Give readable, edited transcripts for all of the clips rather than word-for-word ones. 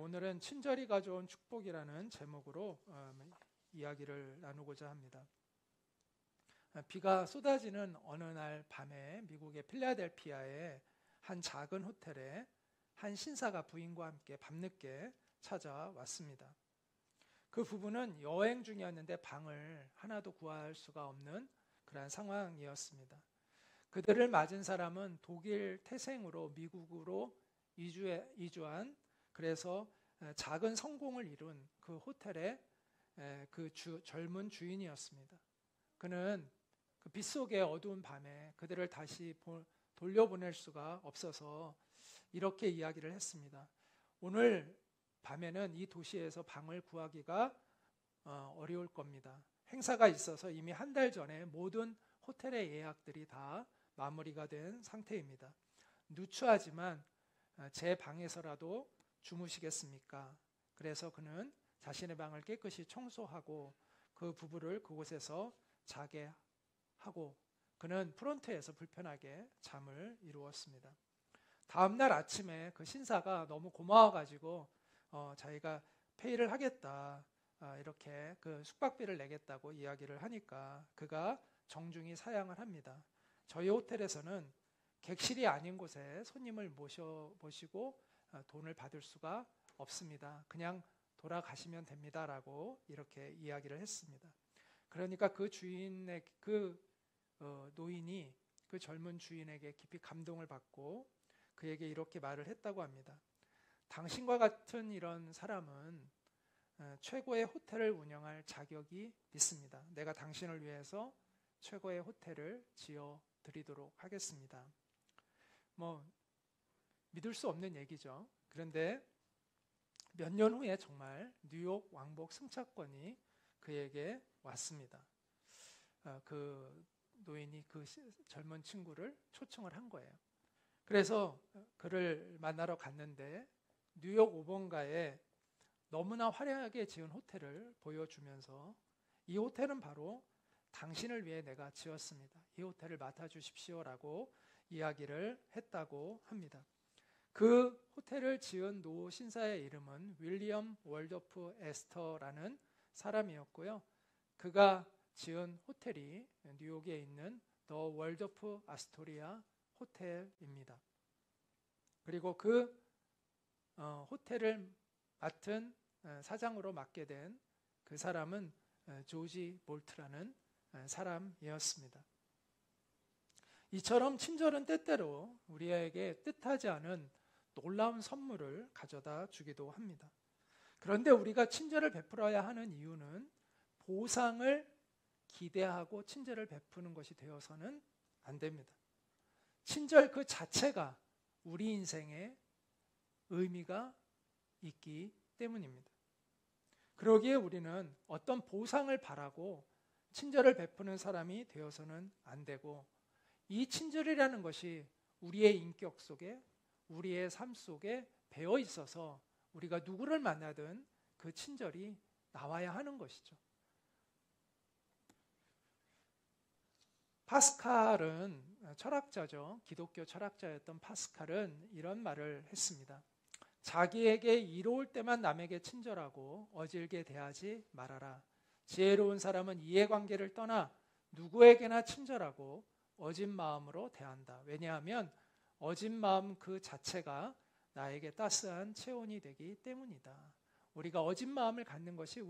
오늘은 친절이 가져온 축복이라는 제목으로 이야기를 나누고자 합니다. 비가 쏟아지는 어느 날 밤에 미국의 필라델피아의 한 작은 호텔에 한 신사가 부인과 함께 밤늦게 찾아왔습니다. 그 부부는 여행 중이었는데 방을 하나도 구할 수가 없는 그런 상황이었습니다. 그들을 맞은 사람은 독일 태생으로 미국으로 이주한, 그래서 작은 성공을 이룬 그 호텔의 젊은 주인이었습니다. 그는 그 빗속의 어두운 밤에 그들을 다시 돌려보낼 수가 없어서 이렇게 이야기를 했습니다. 오늘 밤에는 이 도시에서 방을 구하기가 어려울 겁니다. 행사가 있어서 이미 한 달 전에 모든 호텔의 예약들이 다 마무리가 된 상태입니다. 누추하지만 제 방에서라도 주무시겠습니까? 그래서 그는 자신의 방을 깨끗이 청소하고 그 부부를 그곳에서 자게 하고 그는 프론트에서 불편하게 잠을 이루었습니다. 다음날 아침에 그 신사가 너무 고마워가지고 자기가 페이를 하겠다, 이렇게 그 숙박비를 내겠다고 이야기를 하니까 그가 정중히 사양을 합니다. 저희 호텔에서는 객실이 아닌 곳에 손님을 모시고 돈을 받을 수가 없습니다. 그냥 돌아가시면 됩니다라고 이렇게 이야기를 했습니다. 그러니까 그 주인의 노인이 그 젊은 주인에게 깊이 감동을 받고 그에게 이렇게 말을 했다고 합니다. 당신과 같은 이런 사람은 최고의 호텔을 운영할 자격이 있습니다. 내가 당신을 위해서 최고의 호텔을 지어 드리도록 하겠습니다. 믿을 수 없는 얘기죠. 그런데 몇 년 후에 정말 뉴욕 왕복 승차권이 그에게 왔습니다. 그 노인이 그 젊은 친구를 초청을 한 거예요. 그래서 그를 만나러 갔는데 뉴욕 5번가에 너무나 화려하게 지은 호텔을 보여주면서 이 호텔은 바로 당신을 위해 내가 지었습니다. 이 호텔을 맡아주십시오라고 이야기를 했다고 합니다. 그 호텔을 지은 노 신사의 이름은 윌리엄 월도프 에스터라는 사람이었고요. 그가 지은 호텔이 뉴욕에 있는 더 월도프 아스토리아 호텔입니다. 그리고 그 호텔을 맡은 사장으로 맡게 된 그 사람은 조지 볼트라는 사람이었습니다. 이처럼 친절은 때때로 우리에게 뜻하지 않은 놀라운 선물을 가져다 주기도 합니다. 그런데 우리가 친절을 베풀어야 하는 이유는 보상을 기대하고 친절을 베푸는 것이 되어서는 안 됩니다. 친절 그 자체가 우리 인생에 의미가 있기 때문입니다. 그러기에 우리는 어떤 보상을 바라고 친절을 베푸는 사람이 되어서는 안 되고 이 친절이라는 것이 우리의 인격 속에 우리의 삶 속에 배어 있어서 우리가 누구를 만나든 그 친절이 나와야 하는 것이죠. 파스칼은 철학자죠. 기독교 철학자였던 파스칼은 이런 말을 했습니다. 자기에게 이로울 때만 남에게 친절하고 어질게 대하지 말아라. 지혜로운 사람은 이해관계를 떠나 누구에게나 친절하고 어진 마음으로 대한다. 왜냐하면 어진 마음 그 자체가 나에게 따스한 체온이 되기 때문이다. 우리가 어진 마음을 갖는 것이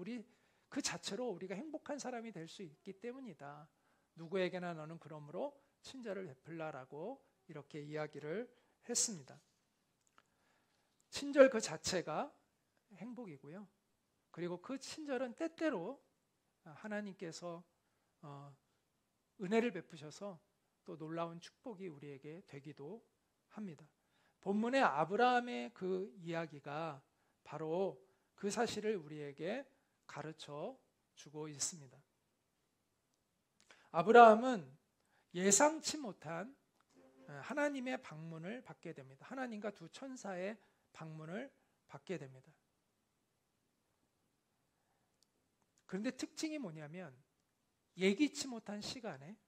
그 자체로 우리가 행복한 사람이 될 수 있기 때문이다. 누구에게나 너는 그러므로 친절을 베풀라라고 이렇게 이야기를 했습니다. 친절 그 자체가 행복이고요. 그리고 그 친절은 때때로 하나님께서 은혜를 베푸셔서 또 놀라운 축복이 우리에게 되기도 합니다. 본문의 아브라함의 그 이야기가 바로 그 사실을 우리에게 가르쳐 주고 있습니다. 아브라함은 예상치 못한 하나님의 방문을 받게 됩니다. 하나님과 두 천사의 방문을 받게 됩니다. 그런데 특징이 뭐냐면 예기치 못한 시간에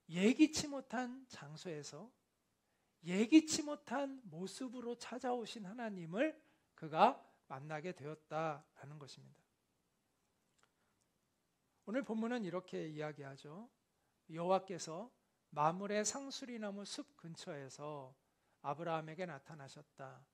예기치 못한 장소에서 예기치 못한 모습으로 찾아오신 하나님을 그가 만나게 되었다라는 것입니다. 오늘 본문은 이렇게 이야기하죠. 여호와께서 마므레 상수리나무 숲 근처에서 아브라함에게 나타나셨다.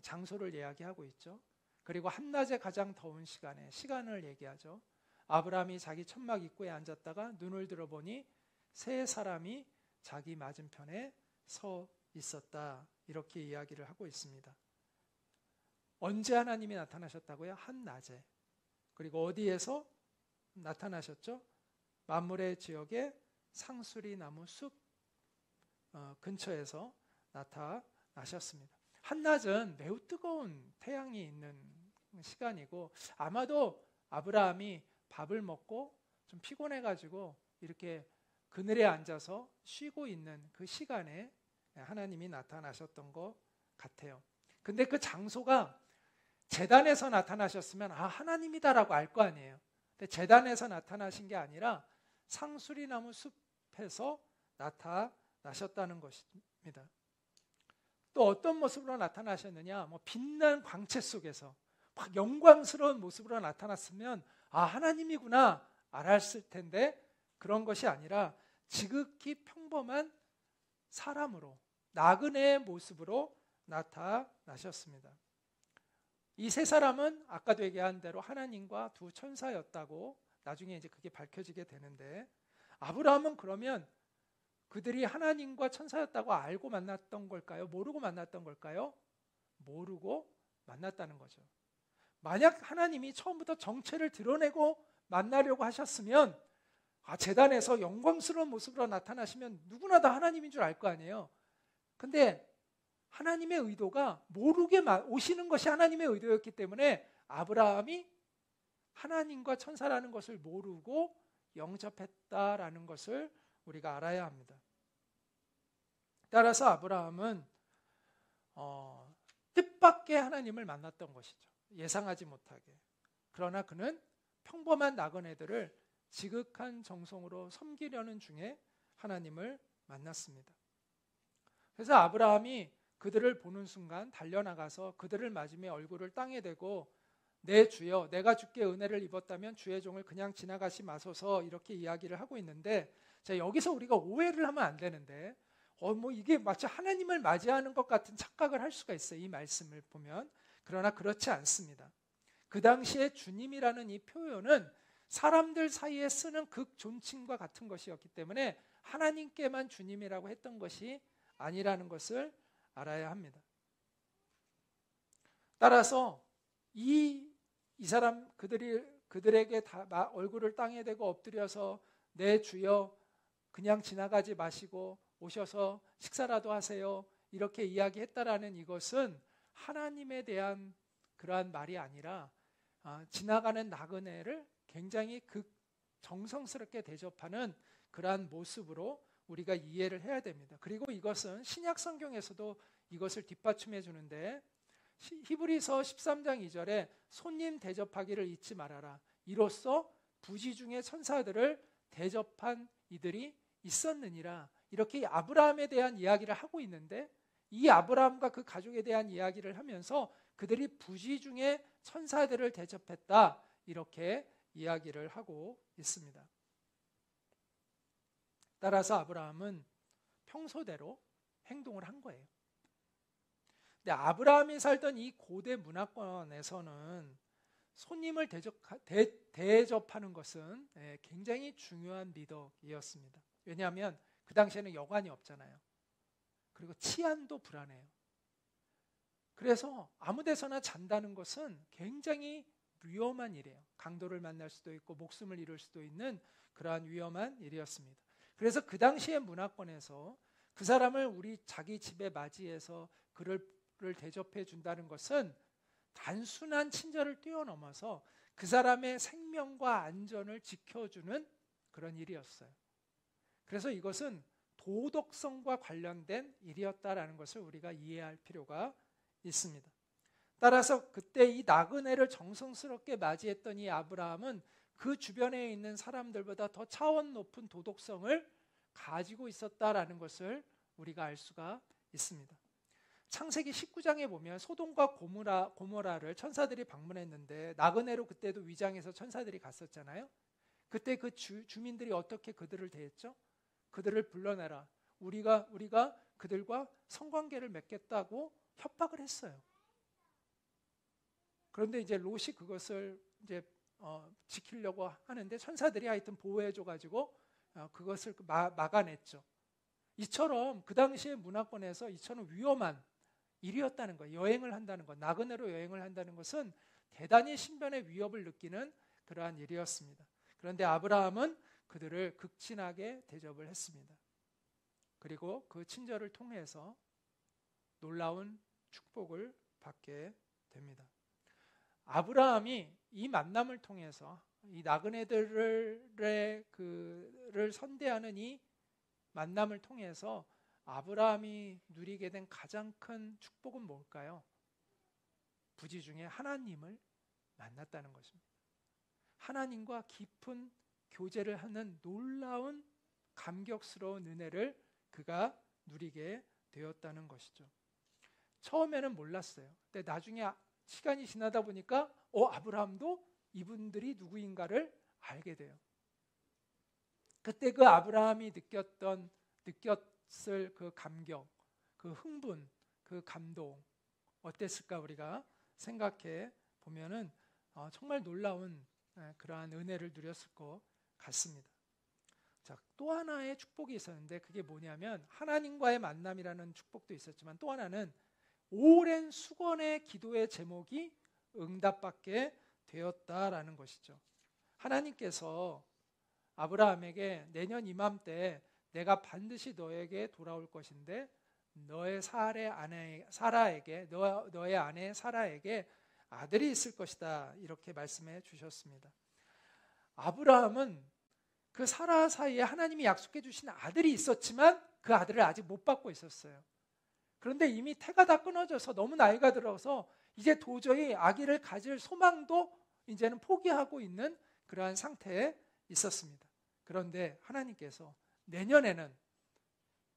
장소를 이야기하고 있죠. 그리고 한낮에 가장 더운 시간을 얘기하죠. 아브라함이 자기 천막 입구에 앉았다가 눈을 들어보니 세 사람이 자기 맞은편에 서 있었다. 이렇게 이야기를 하고 있습니다. 언제 하나님이 나타나셨다고요? 한낮에. 그리고 어디에서 나타나셨죠? 마므레 지역의 상수리 나무 숲 근처에서 나타나셨습니다. 한낮은 매우 뜨거운 태양이 있는 시간이고 아마도 아브라함이 밥을 먹고 좀 피곤해가지고 이렇게 그늘에 앉아서 쉬고 있는 그 시간에 하나님이 나타나셨던 것 같아요. 근데 그 장소가 제단에서 나타나셨으면 하나님이다라고 알 거 아니에요. 근데 제단에서 나타나신 게 아니라 상수리나무 숲에서 나타나셨다는 것입니다. 또 어떤 모습으로 나타나셨느냐? 빛난 광채 속에서 막 영광스러운 모습으로 나타났으면 하나님이구나 알았을 텐데 그런 것이 아니라 지극히 평범한 사람으로 나그네의 모습으로 나타나셨습니다. 이 세 사람은 아까도 얘기한 대로 하나님과 두 천사였다고 나중에 이제 그게 밝혀지게 되는데 아브라함은 그러면 그들이 하나님과 천사였다고 알고 만났던 걸까요? 모르고 만났던 걸까요? 모르고 만났다는 거죠. 만약 하나님이 처음부터 정체를 드러내고 만나려고 하셨으면 제단에서 영광스러운 모습으로 나타나시면 누구나 다 하나님인 줄 알 거 아니에요. 근데 하나님의 의도가 모르게 오시는 것이 하나님의 의도였기 때문에 아브라함이 하나님과 천사라는 것을 모르고 영접했다라는 것을 우리가 알아야 합니다. 따라서 아브라함은 뜻밖의 하나님을 만났던 것이죠. 예상하지 못하게. 그러나 그는 평범한 나그네들을 지극한 정성으로 섬기려는 중에 하나님을 만났습니다. 그래서 아브라함이 그들을 보는 순간 달려나가서 그들을 맞으며 얼굴을 땅에 대고 내 주여 내가 주께 은혜를 입었다면 주의 종을 그냥 지나가시 마소서 이렇게 이야기를 하고 있는데 자, 여기서 우리가 오해를 하면 안 되는데 이게 마치 하나님을 맞이하는 것 같은 착각을 할 수가 있어요. 이 말씀을 보면. 그러나 그렇지 않습니다. 그 당시에 주님이라는 이 표현은 사람들 사이에 쓰는 극존칭과 같은 것이었기 때문에 하나님께만 주님이라고 했던 것이 아니라는 것을 알아야 합니다. 따라서 이 사람 그들에게 다 얼굴을 땅에 대고 엎드려서 내 주여 그냥 지나가지 마시고 오셔서 식사라도 하세요 이렇게 이야기했다라는 이것은 하나님에 대한 그러한 말이 아니라 지나가는 나그네를 굉장히 정성스럽게 대접하는 그러한 모습으로 우리가 이해를 해야 됩니다. 그리고 이것은 신약 성경에서도 이것을 뒷받침해 주는데 히브리서 13장 2절에 손님 대접하기를 잊지 말아라. 이로써 부지 중에 천사들을 대접한 이들이 있었느니라. 이렇게 아브라함에 대한 이야기를 하고 있는데 이 아브라함과 그 가족에 대한 이야기를 하면서 그들이 부지 중에 천사들을 대접했다. 이렇게 이야기를 하고 있습니다. 따라서 아브라함은 평소대로 행동을 한 거예요. 근데 아브라함이 살던 이 고대 문화권에서는 손님을 대접하는 것은 굉장히 중요한 미덕이었습니다. 왜냐하면 그 당시에는 여관이 없잖아요. 그리고 치안도 불안해요. 그래서 아무 데서나 잔다는 것은 굉장히 위험한 일이에요. 강도를 만날 수도 있고 목숨을 잃을 수도 있는 그러한 위험한 일이었습니다. 그래서 그 당시의 문화권에서 그 사람을 우리 자기 집에 맞이해서 그를 대접해 준다는 것은 단순한 친절을 뛰어넘어서 그 사람의 생명과 안전을 지켜주는 그런 일이었어요. 그래서 이것은 도덕성과 관련된 일이었다라는 것을 우리가 이해할 필요가 있습니다. 따라서 그때 이 나그네를 정성스럽게 맞이했던 이 아브라함은 그 주변에 있는 사람들보다 더 차원 높은 도덕성을 가지고 있었다라는 것을 우리가 알 수가 있습니다. 창세기 19장에 보면 소돔과 고모라를 천사들이 방문했는데 나그네로 그때도 위장해서 천사들이 갔었잖아요. 그때 그 주민들이 어떻게 그들을 대했죠? 그들을 불러내라. 우리가 그들과 성관계를 맺겠다고 협박을 했어요. 그런데 이제 롯이 그것을 이제 지키려고 하는데 천사들이 하여튼 보호해줘가지고 그것을 막아냈죠. 이처럼 그 당시의 문화권에서 이처럼 위험한 일이었다는 거예요. 여행을 한다는 것, 나그네로 여행을 한다는 것은 대단히 신변의 위협을 느끼는 그러한 일이었습니다. 그런데 아브라함은 그들을 극진하게 대접을 했습니다. 그리고 그 친절을 통해서 놀라운 축복을 받게 됩니다. 아브라함이 이 만남을 통해서 이 나그네들을 선대하는 이 만남을 통해서 아브라함이 누리게 된 가장 큰 축복은 뭘까요? 부지 중에 하나님을 만났다는 것입니다. 하나님과 깊은 교제를 하는 놀라운 감격스러운 은혜를 그가 누리게 되었다는 것이죠. 처음에는 몰랐어요. 근데 나중에 시간이 지나다 보니까 아브라함도 이분들이 누구인가를 알게 돼요. 그때 그 아브라함이 느꼈을 그 감격, 그 흥분, 그 감동 어땠을까 우리가 생각해 보면은 정말 놀라운 그러한 은혜를 누렸을 것 같습니다. 자, 또 하나의 축복이 있었는데 그게 뭐냐면 하나님과의 만남이라는 축복도 있었지만 또 하나는 오랜 수건의 기도의 제목이 응답받게 되었다라는 것이죠. 하나님께서 아브라함에게 내년 이맘때 내가 반드시 너에게 돌아올 것인데 너의 너의 아내 사라에게 아들이 있을 것이다 이렇게 말씀해 주셨습니다. 아브라함은 그 사라 사이에 하나님이 약속해 주신 아들이 있었지만 그 아들을 아직 못 받고 있었어요. 그런데 이미 태가 다 끊어져서 너무 나이가 들어서 이제 도저히 아기를 가질 소망도 이제는 포기하고 있는 그러한 상태에 있었습니다. 그런데 하나님께서 내년에는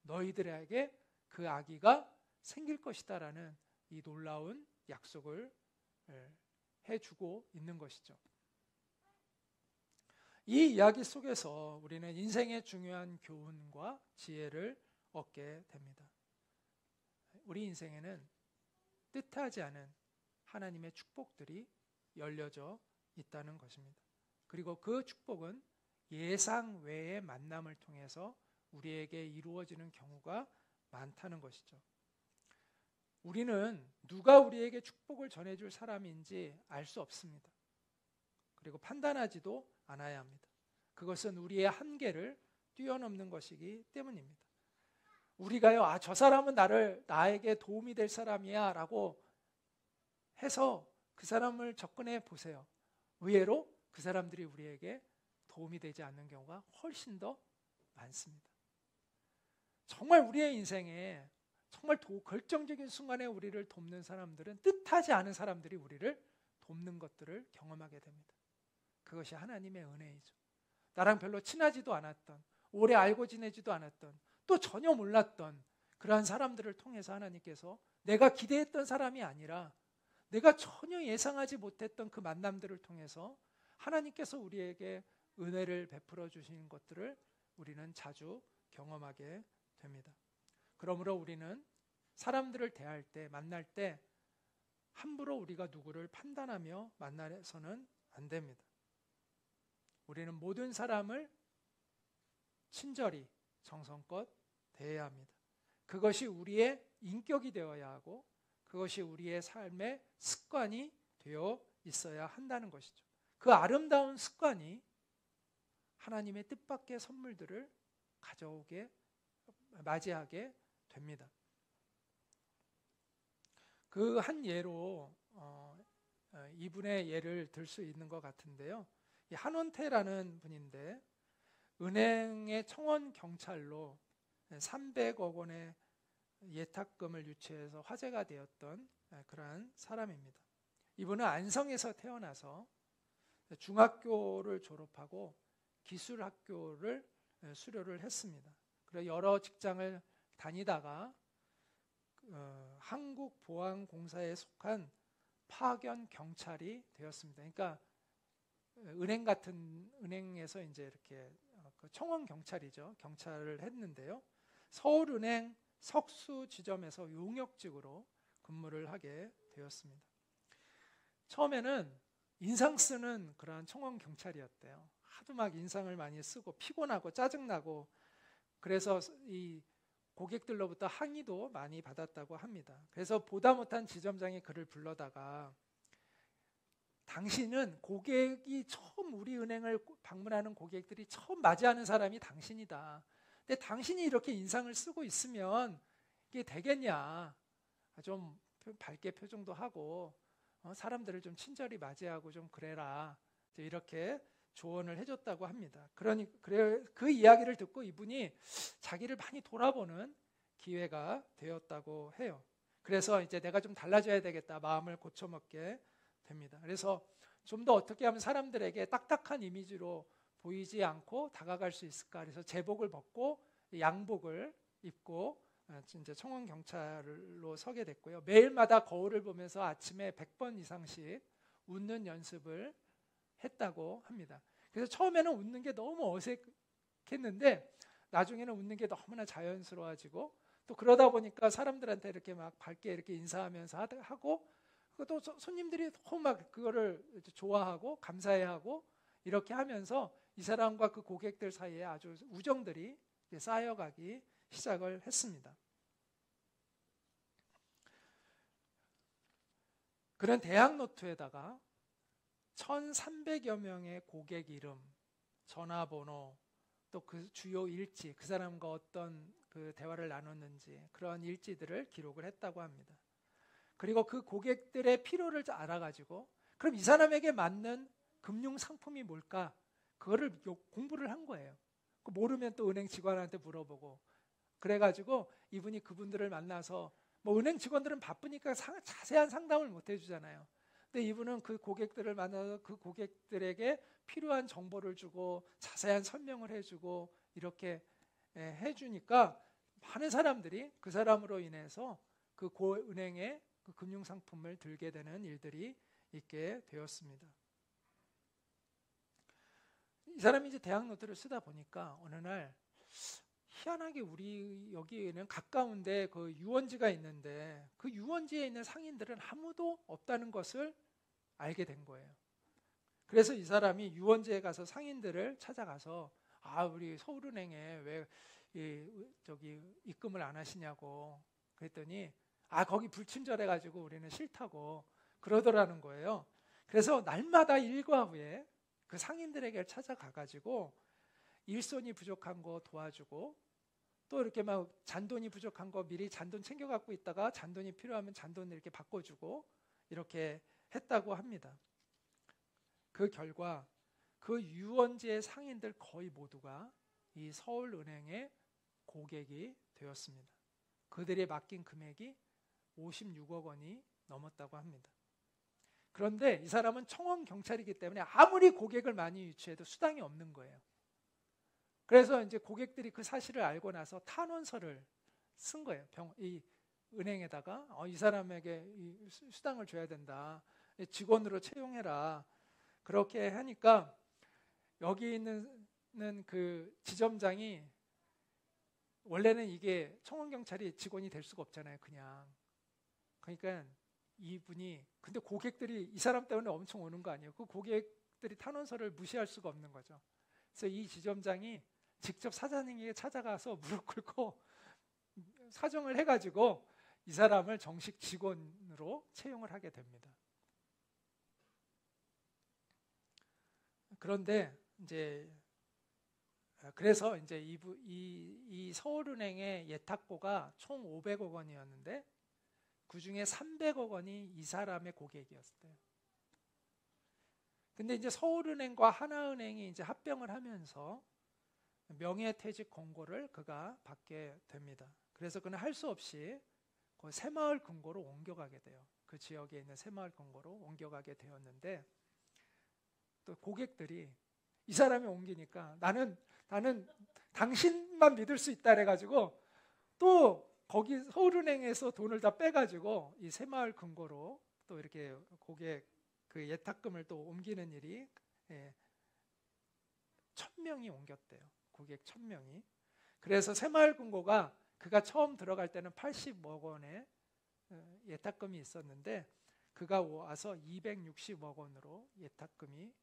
너희들에게 그 아기가 생길 것이다라는 이 놀라운 약속을 해주고 있는 것이죠. 이 이야기 속에서 우리는 인생의 중요한 교훈과 지혜를 얻게 됩니다. 우리 인생에는 뜻하지 않은 하나님의 축복들이 열려져 있다는 것입니다. 그리고 그 축복은 예상 외의 만남을 통해서 우리에게 이루어지는 경우가 많다는 것이죠. 우리는 누가 우리에게 축복을 전해줄 사람인지 알 수 없습니다. 그리고 판단하지도 않아야 합니다. 그것은 우리의 한계를 뛰어넘는 것이기 때문입니다. 우리가요, 저 사람은 나에게 도움이 될 사람이야 라고 해서 그 사람을 접근해 보세요. 의외로 그 사람들이 우리에게 도움이 되지 않는 경우가 훨씬 더 많습니다. 정말 우리의 인생에 정말 결정적인 순간에 우리를 돕는 사람들은 뜻하지 않은 사람들이 우리를 돕는 것들을 경험하게 됩니다. 그것이 하나님의 은혜이죠. 나랑 별로 친하지도 않았던, 오래 알고 지내지도 않았던, 또 전혀 몰랐던 그러한 사람들을 통해서 하나님께서 내가 기대했던 사람이 아니라 내가 전혀 예상하지 못했던 그 만남들을 통해서 하나님께서 우리에게 은혜를 베풀어 주시는 것들을 우리는 자주 경험하게 됩니다. 그러므로 우리는 사람들을 대할 때, 만날 때 함부로 우리가 누구를 판단하며 만나서는 안 됩니다. 우리는 모든 사람을 친절히 정성껏 대해야 합니다. 그것이 우리의 인격이 되어야 하고 그것이 우리의 삶의 습관이 되어 있어야 한다는 것이죠. 그 아름다운 습관이 하나님의 뜻밖의 선물들을 맞이하게 됩니다. 그 한 예로 이분의 예를 들 수 있는 것 같은데요. 한원태라는 분인데 은행의 청원 경찰로 300억 원의 예탁금을 유치해서 화제가 되었던 그러한 사람입니다. 이분은 안성에서 태어나서 중학교를 졸업하고 기술학교를 수료를 했습니다. 그래서 여러 직장을 다니다가 한국보안공사에 속한 파견 경찰이 되었습니다. 그러니까 은행 같은 은행에서 이제 이렇게 그 청원 경찰이죠. 경찰을 했는데요. 서울은행 석수 지점에서 용역직으로 근무를 하게 되었습니다. 처음에는 인상 쓰는 그러한 청원 경찰이었대요. 하도 막 인상을 많이 쓰고 피곤하고 짜증나고 그래서 이 고객들로부터 항의도 많이 받았다고 합니다. 그래서 보다 못한 지점장이 그를 불러다가 당신은 고객이 처음 우리 은행을 방문하는 고객들이 처음 맞이하는 사람이 당신이다. 근데 당신이 이렇게 인상을 쓰고 있으면 이게 되겠냐. 좀 밝게 표정도 하고 사람들을 좀 친절히 맞이하고 좀 그래라. 이렇게 조언을 해줬다고 합니다. 그 이야기를 듣고 이분이 자기를 많이 돌아보는 기회가 되었다고 해요. 그래서 이제 내가 좀 달라져야 되겠다 마음을 고쳐먹게 됩니다. 그래서 좀 더 어떻게 하면 사람들에게 딱딱한 이미지로 보이지 않고 다가갈 수 있을까? 그래서 제복을 벗고 양복을 입고 이제 청원 경찰로 서게 됐고요. 매일마다 거울을 보면서 아침에 100번 이상씩 웃는 연습을 했다고 합니다. 그래서 처음에는 웃는 게 너무 어색했는데 나중에는 웃는 게 너무나 자연스러워지고 또 그러다 보니까 사람들한테 이렇게 막 밝게 이렇게 인사하면서 하고 또 손님들이 너무 막 그거를 좋아하고 감사해하고 이렇게 하면서 이 사람과 그 고객들 사이에 아주 우정들이 쌓여가기 시작을 했습니다. 그런 대학 노트에다가 1,300여 명의 고객 이름, 전화번호, 또 그 주요 일지, 그 사람과 어떤 그 대화를 나눴는지 그런 일지들을 기록을 했다고 합니다. 그리고 그 고객들의 필요를 알아가지고 그럼 이 사람에게 맞는 금융 상품이 뭘까? 그거를 공부를 한 거예요. 모르면 또 은행 직원한테 물어보고 그래가지고 이분이 그분들을 만나서 뭐 은행 직원들은 바쁘니까 자세한 상담을 못 해주잖아요. 근데 이분은 그 고객들을 만나서 그 고객들에게 필요한 정보를 주고 자세한 설명을 해주고 이렇게 해주니까 많은 사람들이 그 사람으로 인해서 그 은행에 그 금융상품을 들게 되는 일들이 있게 되었습니다. 이 사람이 이제 대학 노트를 쓰다 보니까 어느 날 희한하게 우리 여기에는 가까운데 그 유원지가 있는데 그 유원지에 있는 상인들은 아무도 없다는 것을 알게 된 거예요. 그래서 이 사람이 유원지에 가서 상인들을 찾아가서 우리 서울은행에 왜 저기 입금을 안 하시냐고 그랬더니 거기 불친절해가지고 우리는 싫다고 그러더라는 거예요. 그래서 날마다 일과 후에 그 상인들에게 찾아가가지고 일손이 부족한 거 도와주고 또 이렇게 막 잔돈이 부족한 거 미리 잔돈 챙겨 갖고 있다가 잔돈이 필요하면 잔돈을 이렇게 바꿔주고 이렇게 했다고 합니다. 그 결과 그 유원지의 상인들 거의 모두가 이 서울은행의 고객이 되었습니다. 그들이 맡긴 금액이 56억 원이 넘었다고 합니다. 그런데 이 사람은 청원 경찰이기 때문에 아무리 고객을 많이 유치해도 수당이 없는 거예요. 그래서 이제 고객들이 그 사실을 알고 나서 탄원서를 쓴 거예요. 이 은행에다가 이 사람에게 이 수당을 줘야 된다. 직원으로 채용해라. 그렇게 하니까 여기 있는 그 지점장이 원래는 이게 청원 경찰이 직원이 될 수가 없잖아요. 그냥. 그러니까 이분이 근데 고객들이 이 사람 때문에 엄청 오는 거 아니에요. 그 고객들이 탄원서를 무시할 수가 없는 거죠. 그래서 이 지점장이 직접 사장님에게 찾아가서 무릎 꿇고 사정을 해가지고 이 사람을 정식 직원으로 채용을 하게 됩니다. 그런데 이제 그래서 이제 이 서울은행의 예탁보가 총 500억 원이었는데 그 중에 300억 원이 이 사람의 고객이었어요. 근데 이제 서울은행과 하나은행이 이제 합병을 하면서 명예퇴직 권고를 그가 받게 됩니다. 그래서 그는 할 수 없이 그 새마을 금고로 옮겨가게 돼요. 그 지역에 있는 새마을 금고로 옮겨가게 되었는데 또 고객들이 이 사람이 옮기니까 나는 당신만 믿을 수 있다 그래가지고 또 거기 서울은행에서 돈을 다 빼가지고 이 새마을 금고로 또 이렇게 고객 그 예탁금을 또 옮기는 일이 1,000명이 옮겼대요. 고객 1,000명이. 그래서 새마을 금고가 그가 처음 들어갈 때는 80억 원의 예탁금이 있었는데 그가 와서 260억 원으로 예탁금이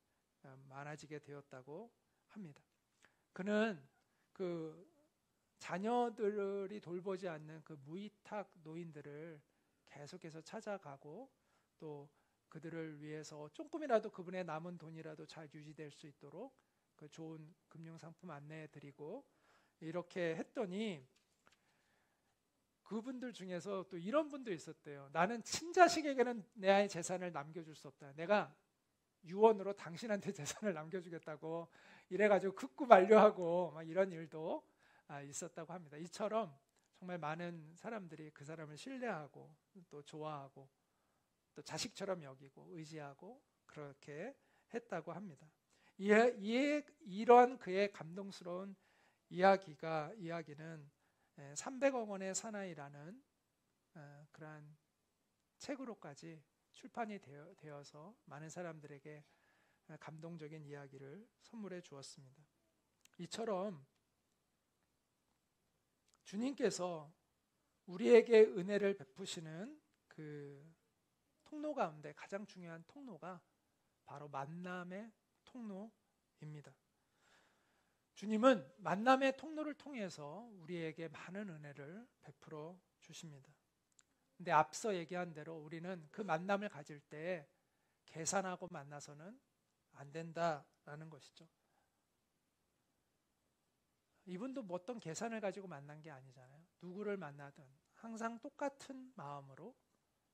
많아지게 되었다고 합니다. 그는 그 자녀들이 돌보지 않는 그 무위탁 노인들을 계속해서 찾아가고 또 그들을 위해서 조금이라도 그분의 남은 돈이라도 잘 유지될 수 있도록 그 좋은 금융상품 안내해 드리고 이렇게 했더니 그분들 중에서 또 이런 분도 있었대요. 나는 친자식에게는 내 아이 재산을 남겨줄 수 없다. 내가 유언으로 당신한테 재산을 남겨주겠다고 이래가지고 극구 만류하고 막 이런 일도 있었다고 합니다. 이처럼 정말 많은 사람들이 그 사람을 신뢰하고 또 좋아하고 또 자식처럼 여기고 의지하고 그렇게 했다고 합니다. 이런 그의 감동스러운 이야기는 300억 원의 사나이라는 그러한 책으로까지 출판이 되어서 많은 사람들에게 감동적인 이야기를 선물해 주었습니다. 이처럼 주님께서 우리에게 은혜를 베푸시는 그 통로 가운데 가장 중요한 통로가 바로 만남의 통로입니다. 주님은 만남의 통로를 통해서 우리에게 많은 은혜를 베풀어 주십니다. 근데 앞서 얘기한 대로 우리는 그 만남을 가질 때 계산하고 만나서는 안 된다라는 것이죠. 이분도 뭐 어떤 계산을 가지고 만난 게 아니잖아요. 누구를 만나든 항상 똑같은 마음으로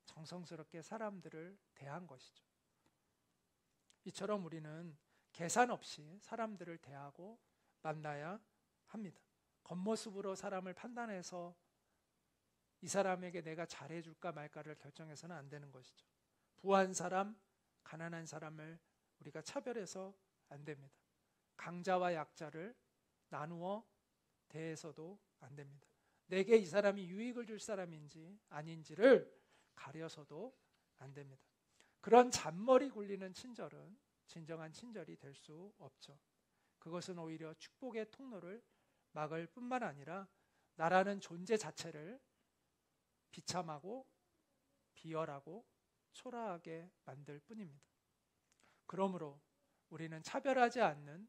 정성스럽게 사람들을 대한 것이죠. 이처럼 우리는 계산 없이 사람들을 대하고 만나야 합니다. 겉모습으로 사람을 판단해서 이 사람에게 내가 잘해줄까 말까를 결정해서는 안 되는 것이죠. 부한 사람, 가난한 사람을 우리가 차별해서 안 됩니다. 강자와 약자를 나누어 대해서도 안 됩니다. 내게 이 사람이 유익을 줄 사람인지 아닌지를 가려서도 안 됩니다. 그런 잔머리 굴리는 친절은 진정한 친절이 될 수 없죠. 그것은 오히려 축복의 통로를 막을 뿐만 아니라 나라는 존재 자체를 비참하고 비열하고 초라하게 만들 뿐입니다. 그러므로 우리는 차별하지 않는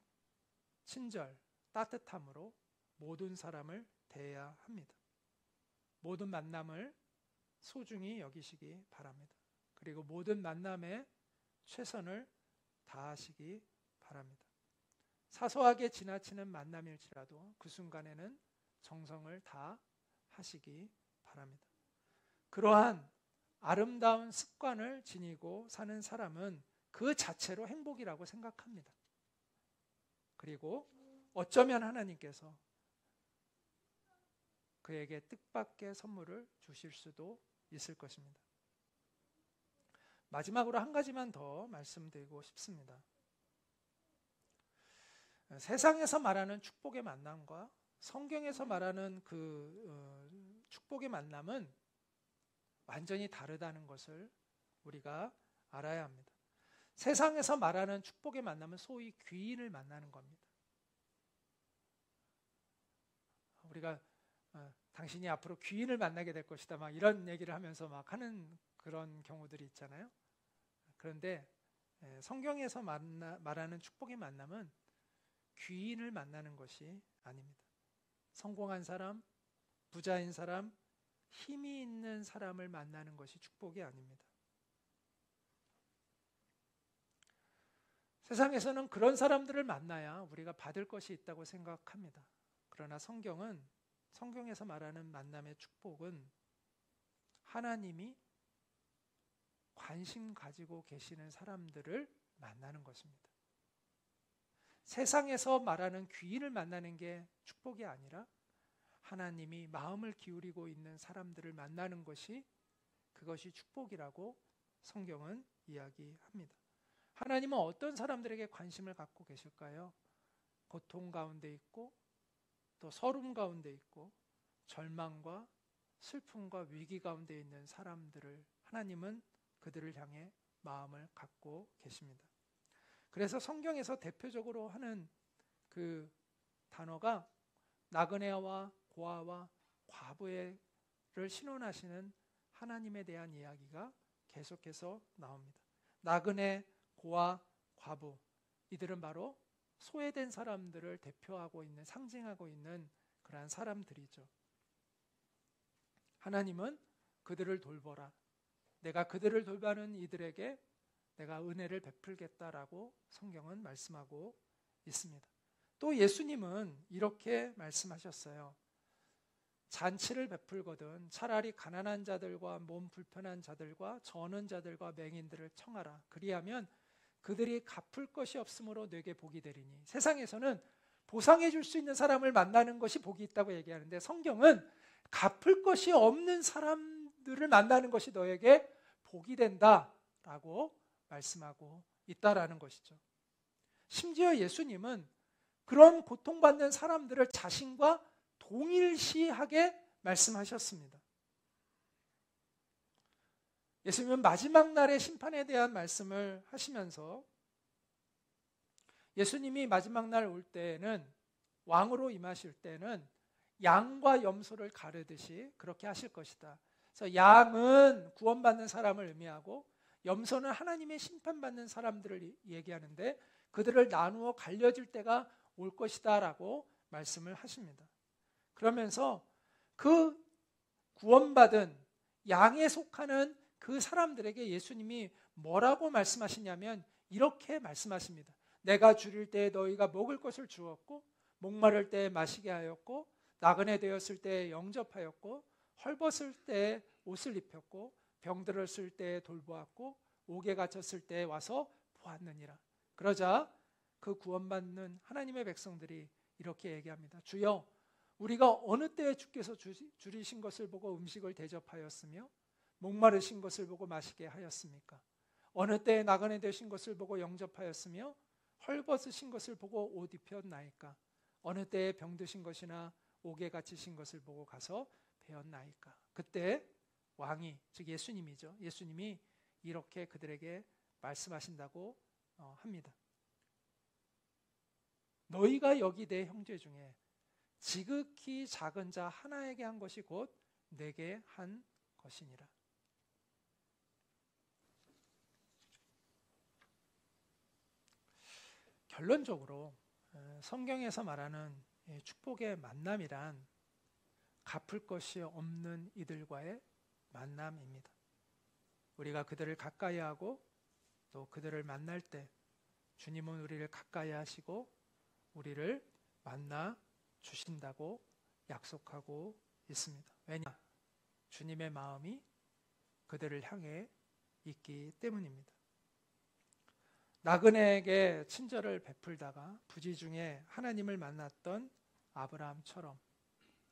친절, 따뜻함으로 모든 사람을 대해야 합니다. 모든 만남을 소중히 여기시기 바랍니다. 그리고 모든 만남에 최선을 다하시기 바랍니다. 사소하게 지나치는 만남일지라도 그 순간에는 정성을 다하시기 바랍니다. 그러한 아름다운 습관을 지니고 사는 사람은 그 자체로 행복이라고 생각합니다. 그리고 어쩌면 하나님께서 그에게 뜻밖의 선물을 주실 수도 있을 것입니다. 마지막으로 한 가지만 더 말씀드리고 싶습니다. 세상에서 말하는 축복의 만남과 성경에서 말하는 그 축복의 만남은 완전히 다르다는 것을 우리가 알아야 합니다. 세상에서 말하는 축복의 만남은 소위 귀인을 만나는 겁니다. 우리가 당신이 앞으로 귀인을 만나게 될 것이다 막 이런 얘기를 하면서 막 하는 그런 경우들이 있잖아요. 그런데 성경에서 말하는 축복의 만남은 귀인을 만나는 것이 아닙니다. 성공한 사람, 부자인 사람, 힘이 있는 사람을 만나는 것이 축복이 아닙니다. 세상에서는 그런 사람들을 만나야 우리가 받을 것이 있다고 생각합니다. 그러나 성경에서 말하는 만남의 축복은 하나님이 관심 가지고 계시는 사람들을 만나는 것입니다. 세상에서 말하는 귀인을 만나는 게 축복이 아니라 하나님이 마음을 기울이고 있는 사람들을 만나는 것이 그것이 축복이라고 성경은 이야기합니다. 하나님은 어떤 사람들에게 관심을 갖고 계실까요? 고통 가운데 있고 또 서름 가운데 있고 절망과 슬픔과 위기 가운데 있는 사람들을 하나님은 그들을 향해 마음을 갖고 계십니다. 그래서 성경에서 대표적으로 하는 그 단어가 나그네와 고아와 과부를 신원하시는 하나님에 대한 이야기가 계속해서 나옵니다. 나그네, 고아, 과부, 이들은 바로 소외된 사람들을 대표하고 있는, 상징하고 있는 그러한 사람들이죠. 하나님은 그들을 돌보라, 내가 그들을 돌보는 이들에게 내가 은혜를 베풀겠다라고 성경은 말씀하고 있습니다. 또 예수님은 이렇게 말씀하셨어요. 잔치를 베풀거든 차라리 가난한 자들과 몸 불편한 자들과 저는 자들과 맹인들을 청하라. 그리하면 그들이 갚을 것이 없으므로 내게 복이 되리니. 세상에서는 보상해 줄 수 있는 사람을 만나는 것이 복이 있다고 얘기하는데, 성경은 갚을 것이 없는 사람들을 만나는 것이 너에게 복이 된다라고 말씀하고 있다라는 것이죠. 심지어 예수님은 그런 고통받는 사람들을 자신과 동일시하게 말씀하셨습니다. 예수님은 마지막 날의 심판에 대한 말씀을 하시면서 예수님이 마지막 날 올 때에는, 왕으로 임하실 때는 양과 염소를 가르듯이 그렇게 하실 것이다. 그래서 양은 구원받는 사람을 의미하고 염소는 하나님의 심판받는 사람들을 얘기하는데, 그들을 나누어 갈려질 때가 올 것이다 라고 말씀을 하십니다. 그러면서 그 구원받은 양에 속하는 그 사람들에게 예수님이 뭐라고 말씀하시냐면 이렇게 말씀하십니다. 내가 줄일 때에 너희가 먹을 것을 주었고, 목마를 때에 마시게 하였고, 나그네 되었을 때에 영접하였고, 헐벗을 때에 옷을 입혔고, 병들었을 때에 돌보았고, 옥에 갇혔을 때에 와서 보았느니라. 그러자 그 구원받는 하나님의 백성들이 이렇게 얘기합니다. 주여, 우리가 어느 때에 주께서 줄이신 것을 보고 음식을 대접하였으며 목마르신 것을 보고 마시게 하였습니까? 어느 때에 나그네 되신 것을 보고 영접하였으며 헐벗으신 것을 보고 옷 입혔나이까? 어느 때에 병드신 것이나 옥에 갇히신 것을 보고 가서 배웠나이까? 그때 왕이, 즉 예수님이죠. 예수님이 이렇게 그들에게 말씀하신다고 합니다. 너희가 여기 내 형제 중에 지극히 작은 자 하나에게 한 것이 곧 내게 한 것이니라. 결론적으로 성경에서 말하는 축복의 만남이란 갚을 것이 없는 이들과의 만남입니다. 우리가 그들을 가까이 하고 또 그들을 만날 때 주님은 우리를 가까이 하시고 우리를 만나 주신다고 약속하고 있습니다. 왜냐? 주님의 마음이 그들을 향해 있기 때문입니다. 나그네에게 친절을 베풀다가 부지 중에 하나님을 만났던 아브라함처럼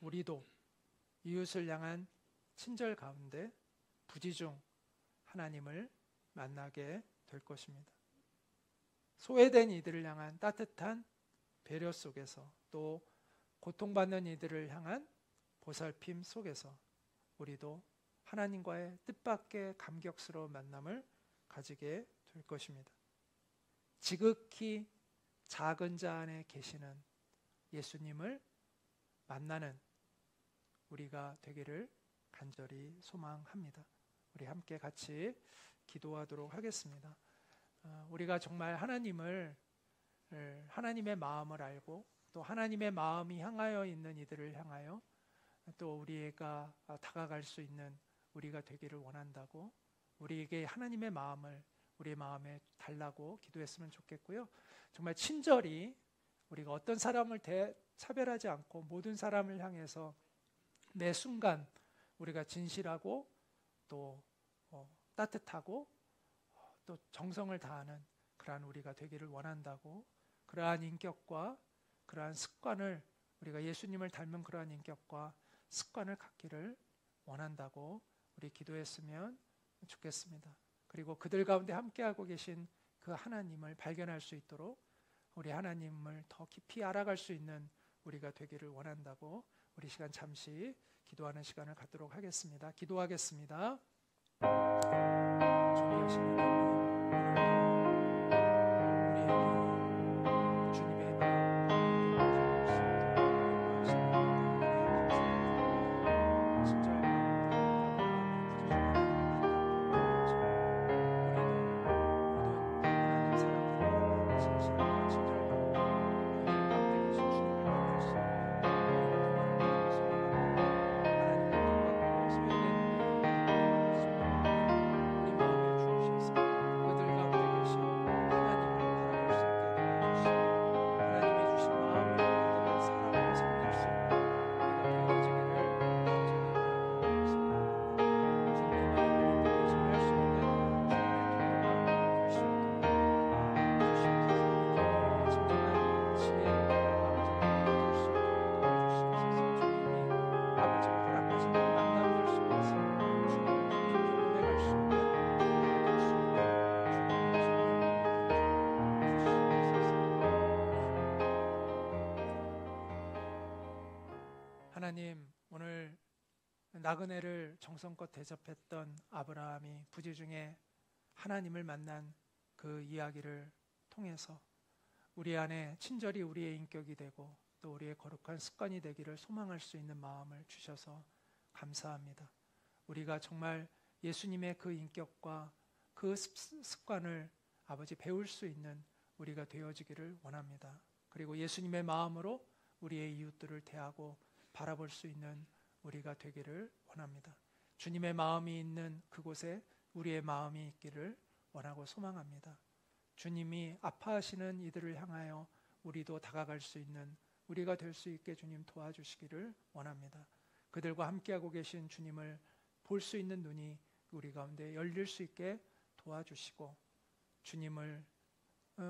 우리도 이웃을 향한 친절 가운데 부지 중 하나님을 만나게 될 것입니다. 소외된 이들을 향한 따뜻한 배려 속에서, 또 고통받는 이들을 향한 보살핌 속에서 우리도 하나님과의 뜻밖의 감격스러운 만남을 가지게 될 것입니다. 지극히 작은 자 안에 계시는 예수님을 만나는 우리가 되기를 간절히 소망합니다. 우리 함께 같이 기도하도록 하겠습니다. 우리가 정말 하나님의 마음을 알고 또 하나님의 마음이 향하여 있는 이들을 향하여 또 우리가 다가갈 수 있는 우리가 되기를 원한다고, 우리에게 하나님의 마음을 우리의 마음에 달라고 기도했으면 좋겠고요. 정말 친절히 우리가 어떤 사람을 차별하지 않고 모든 사람을 향해서 매 순간 우리가 진실하고 또 따뜻하고 또 정성을 다하는 그러한 우리가 되기를 원한다고, 그러한 인격과 그러한 습관을, 우리가 예수님을 닮은 그러한 인격과 습관을 갖기를 원한다고 우리 기도했으면 좋겠습니다. 그리고 그들 가운데 함께하고 계신 그 하나님을 발견할 수 있도록 우리 하나님을 더 깊이 알아갈 수 있는 우리가 되기를 원한다고 우리 시간 잠시 기도하는 시간을 갖도록 하겠습니다. 기도하겠습니다. 존귀하신 하나님, 오늘 나그네를 정성껏 대접했던 아브라함이 부지 중에 하나님을 만난 그 이야기를 통해서 우리 안에 친절이 우리의 인격이 되고 또 우리의 거룩한 습관이 되기를 소망할 수 있는 마음을 주셔서 감사합니다. 우리가 정말 예수님의 그 인격과 그 습관을 아버지 배울 수 있는 우리가 되어지기를 원합니다. 그리고 예수님의 마음으로 우리의 이웃들을 대하고 바라볼 수 있는 우리가 되기를 원합니다. 주님의 마음이 있는 그곳에 우리의 마음이 있기를 원하고 소망합니다. 주님이 아파하시는 이들을 향하여 우리도 다가갈 수 있는 우리가 될 수 있게 주님 도와주시기를 원합니다. 그들과 함께하고 계신 주님을 볼 수 있는 눈이 우리 가운데 열릴 수 있게 도와주시고 주님을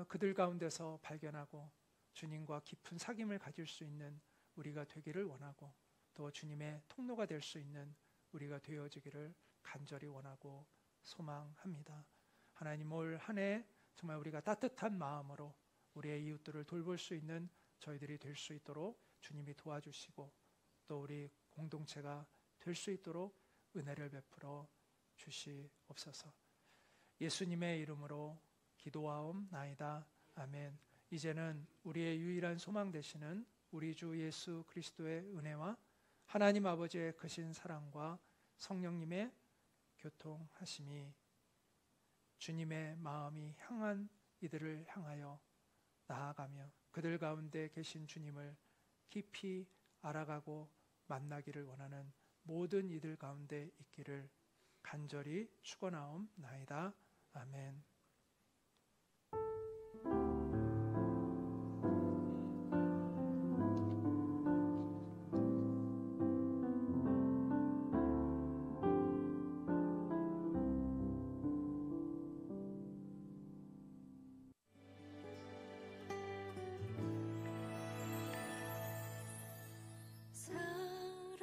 그들 가운데서 발견하고 주님과 깊은 사귐을 가질 수 있는 우리가 되기를 원하고 또 주님의 통로가 될 수 있는 우리가 되어지기를 간절히 원하고 소망합니다. 하나님, 올 한 해 정말 우리가 따뜻한 마음으로 우리의 이웃들을 돌볼 수 있는 저희들이 될 수 있도록 주님이 도와주시고 또 우리 공동체가 될 수 있도록 은혜를 베풀어 주시옵소서. 예수님의 이름으로 기도하옵나이다. 아멘. 이제는 우리의 유일한 소망 되시는 우리 주 예수 그리스도의 은혜와 하나님 아버지의 크신 사랑과 성령님의 교통하심이 주님의 마음이 향한 이들을 향하여 나아가며 그들 가운데 계신 주님을 깊이 알아가고 만나기를 원하는 모든 이들 가운데 있기를 간절히 축원하옵나이다. 아멘.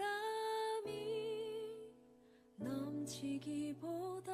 사람이 넘치기보다